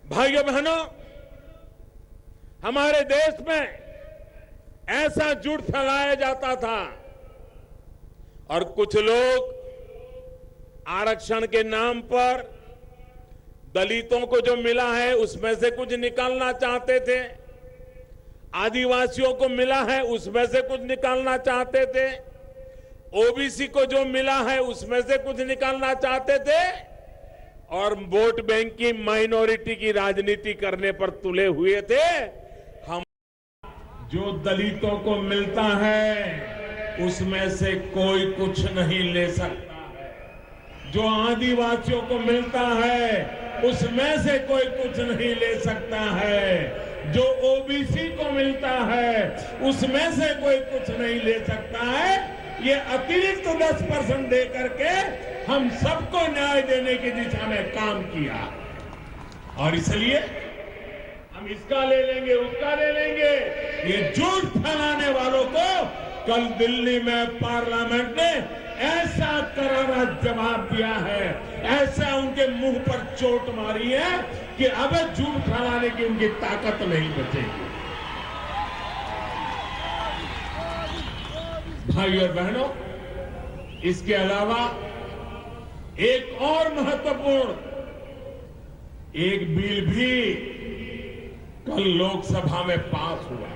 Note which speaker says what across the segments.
Speaker 1: भाइयों बहनों, हमारे देश में ऐसा झूठ फैलाया जाता था और कुछ लोग आरक्षण के नाम पर दलितों को जो मिला है उसमें से कुछ निकालना चाहते थे, आदिवासियों को मिला है उसमें से कुछ निकालना चाहते थे, ओबीसी को जो मिला है उसमें से कुछ निकालना चाहते थे और वोट बैंक की माइनॉरिटी की राजनीति करने पर तुले हुए थे। हम जो दलितों को मिलता है उसमें से कोई कुछ नहीं ले सकता है, जो आदिवासियों को मिलता है उसमें से कोई कुछ नहीं ले सकता है, जो ओबीसी को मिलता है उसमें से कोई कुछ नहीं ले सकता है। ये अतिरिक्त 10% दे करके हम सबको न्याय देने की दिशा में काम किया और इसलिए हम इसका ले लेंगे उसका ले लेंगे। ये झूठ फैलाने वालों को कल दिल्ली में पार्लियामेंट ने ऐसा करारा जवाब दिया है, ऐसा उनके मुंह पर चोट मारी है कि अब झूठ फैलाने की उनकी ताकत नहीं बचेगी। भाइयों और बहनों, इसके अलावा एक और महत्वपूर्ण एक बिल भी कल लोकसभा में पास हुआ है।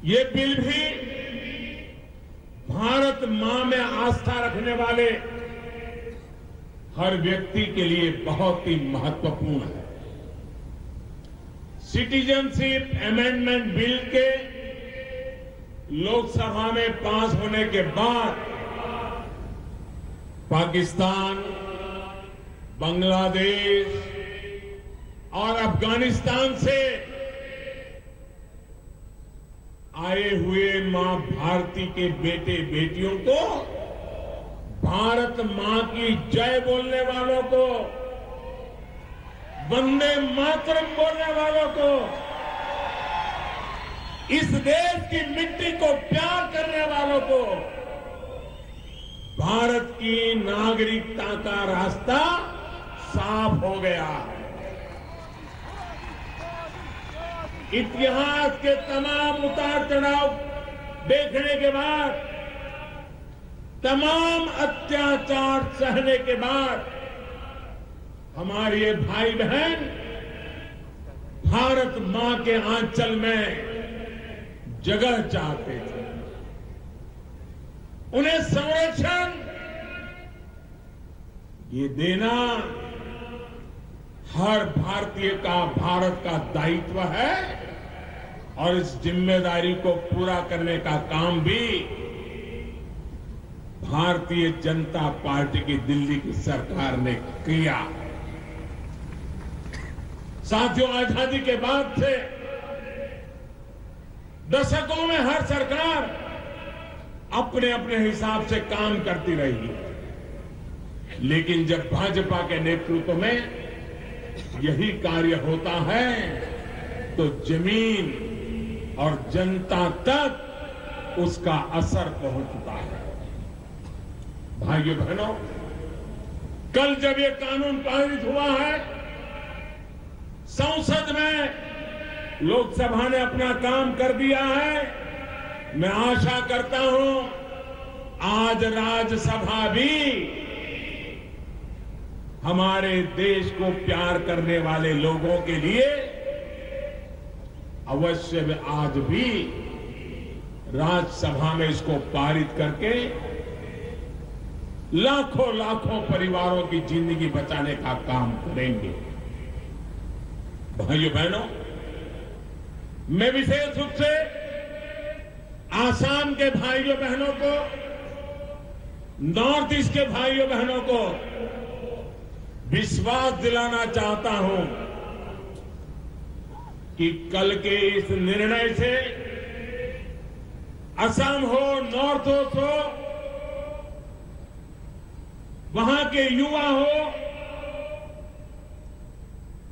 Speaker 1: ये बिल भी भारत मां में आस्था रखने वाले हर व्यक्ति के लिए बहुत ही महत्वपूर्ण है। सिटीजनशिप अमेंडमेंट बिल के लोकसभा में पास होने के बाद पाकिस्तान, बांग्लादेश और अफगानिस्तान से आए हुए मां भारती के बेटे बेटियों को, भारत मां की जय बोलने वालों को, वंदे मातरम बोलने वालों को, इस देश की मिट्टी को प्यार करने वालों को भारत की नागरिकता का रास्ता साफ हो गया है। इतिहास के तमाम उतार चढ़ाव देखने के बाद, तमाम अत्याचार सहने के बाद हमारे ये भाई बहन भारत मां के आंचल में जगह चाहते थे। उन्हें संरक्षण ये देना हर भारतीय का, भारत का दायित्व है और इस जिम्मेदारी को पूरा करने का काम भी भारतीय जनता पार्टी की दिल्ली की सरकार ने किया। साथियों, आजादी के बाद से दशकों में हर सरकार अपने अपने हिसाब से काम करती रही, लेकिन जब भाजपा के नेतृत्व में यही कार्य होता है तो जमीन और जनता तक उसका असर पहुंचता है। भाइयों बहनों, कल जब ये कानून पारित हुआ है, संसद में लोकसभा ने अपना काम कर दिया है। मैं आशा करता हूं आज राज्यसभा भी हमारे देश को प्यार करने वाले लोगों के लिए अवश्य आज भी राज्यसभा में इसको पारित करके लाखों लाखों परिवारों की जिंदगी बचाने का काम करेंगे। भाइयों बहनों, मैं विशेष रूप से आसाम के भाइयों बहनों को, नॉर्थ ईस्ट के भाइयों बहनों को विश्वास दिलाना चाहता हूं कि कल के इस निर्णय से असम हो, नॉर्थ ईस्ट हो, वहां के युवा हो,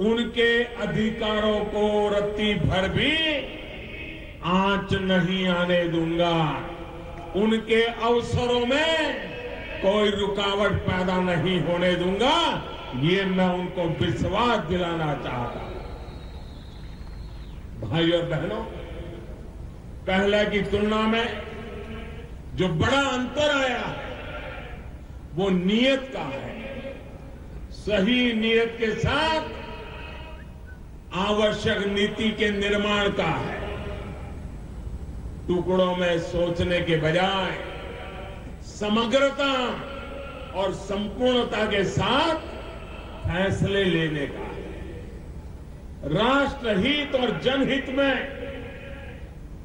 Speaker 1: उनके अधिकारों को रत्ती भर भी आंच नहीं आने दूंगा। उनके अवसरों में कोई रुकावट पैदा नहीं होने दूंगा। ये मैं उनको विश्वास दिलाना चाहता हूं। भाई और बहनों, पहले की तुलना में जो बड़ा अंतर आया है वो नीयत का है। सही नीयत के साथ आवश्यक नीति के निर्माण का है। टुकड़ों में सोचने के बजाय समग्रता और संपूर्णता के साथ फैसले लेने का है। राष्ट्रहित और जनहित में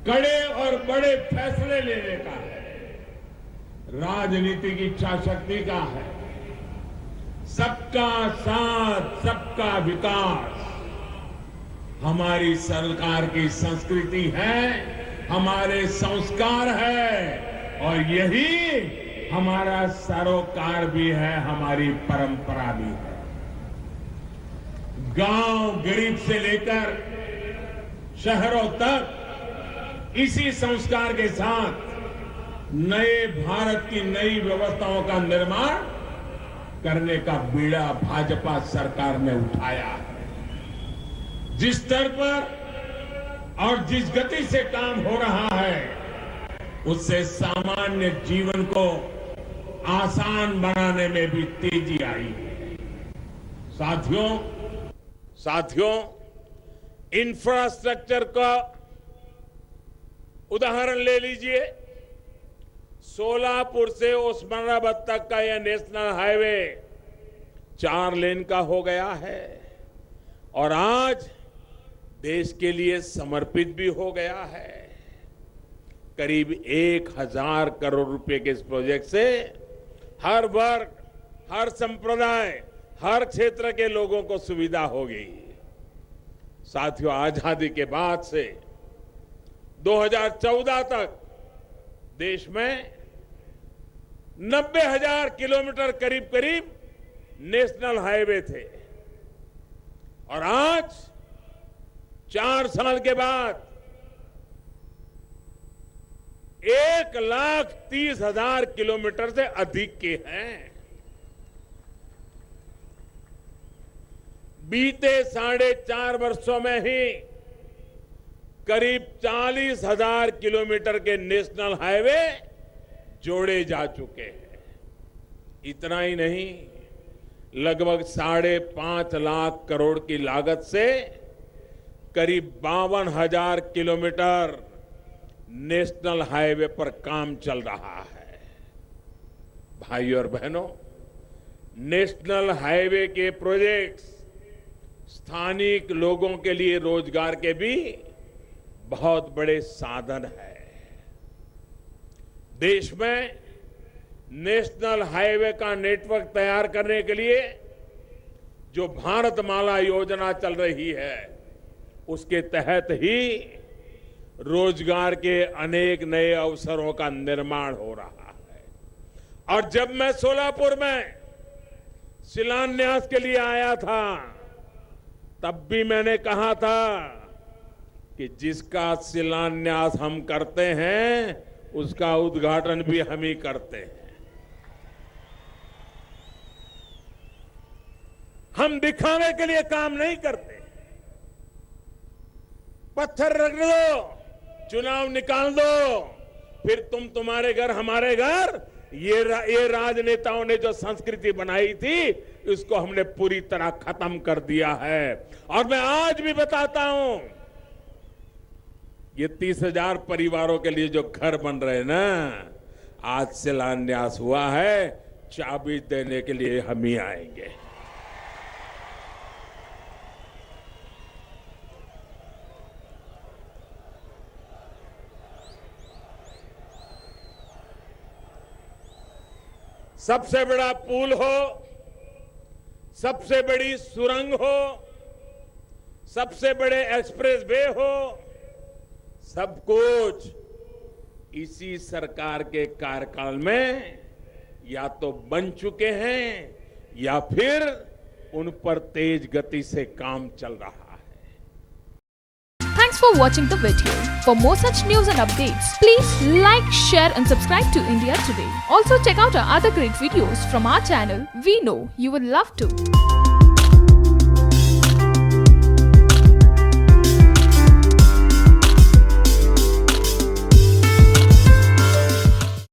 Speaker 1: कड़े और बड़े फैसले लेने का है। राजनीतिक इच्छा शक्ति का है। सबका साथ, सबका विकास हमारी सरकार की संस्कृति है, हमारे संस्कार है और यही हमारा सरोकार भी है, हमारी परंपरा भी है। गांव गरीब से लेकर शहरों तक इसी संस्कार के साथ नए भारत की नई व्यवस्थाओं का निर्माण करने का बीड़ा भाजपा सरकार ने उठाया है। जिस स्तर पर और जिस गति से काम हो रहा है उससे सामान्य जीवन को आसान बनाने में भी तेजी आई है। साथियों, इंफ्रास्ट्रक्चर का उदाहरण ले लीजिए। सोलापुर से उस्मानाबाद तक का यह नेशनल हाईवे 4 लेन का हो गया है और आज देश के लिए समर्पित भी हो गया है। करीब 1000 करोड़ रुपए के इस प्रोजेक्ट से हर वर्ग, हर संप्रदाय, हर क्षेत्र के लोगों को सुविधा होगी। साथियों, आजादी के बाद से 2014 तक देश में 90,000 किलोमीटर करीब नेशनल हाईवे थे और आज 4 साल के बाद 1,30,000 किलोमीटर से अधिक के हैं। बीते 4.5 वर्षों में ही करीब 40,000 किलोमीटर के नेशनल हाईवे जोड़े जा चुके हैं। इतना ही नहीं, लगभग 5.5 लाख करोड़ की लागत से करीब 52,000 किलोमीटर नेशनल हाईवे पर काम चल रहा है। भाई और बहनों, नेशनल हाईवे के प्रोजेक्ट्स स्थानीय लोगों के लिए रोजगार के भी बहुत बड़े साधन है। देश में नेशनल हाईवे का नेटवर्क तैयार करने के लिए जो भारतमाला योजना चल रही है उसके तहत ही रोजगार के अनेक नए अवसरों का निर्माण हो रहा है। और जब मैं सोलापुर में शिलान्यास के लिए आया था तब भी मैंने कहा था कि जिसका शिलान्यास हम करते हैं उसका उद्घाटन भी हम ही करते हैं। हम दिखाने के लिए काम नहीं करते। पत्थर रख दो, चुनाव निकाल दो, फिर तुम्हारे घर हमारे घर, ये राजनेताओं ने जो संस्कृति बनाई थी उसको हमने पूरी तरह खत्म कर दिया है। और मैं आज भी बताता हूं, ये 30,000 परिवारों के लिए जो घर बन रहे हैं ना, आज शिलान्यास हुआ है, चाबी देने के लिए हम ही आएंगे। सबसे बड़ा पुल हो, सबसे बड़ी सुरंग हो, सबसे बड़े एक्सप्रेस वे हो, सब कुछ इसी सरकार के कार्यकाल में या तो बन चुके हैं या फिर उन पर तेज गति से काम चल रहा है।
Speaker 2: Thanks for watching the video. For more such news and updates, please like, share and subscribe to India Today. Also check out our other great videos from our channel. We know you will love to.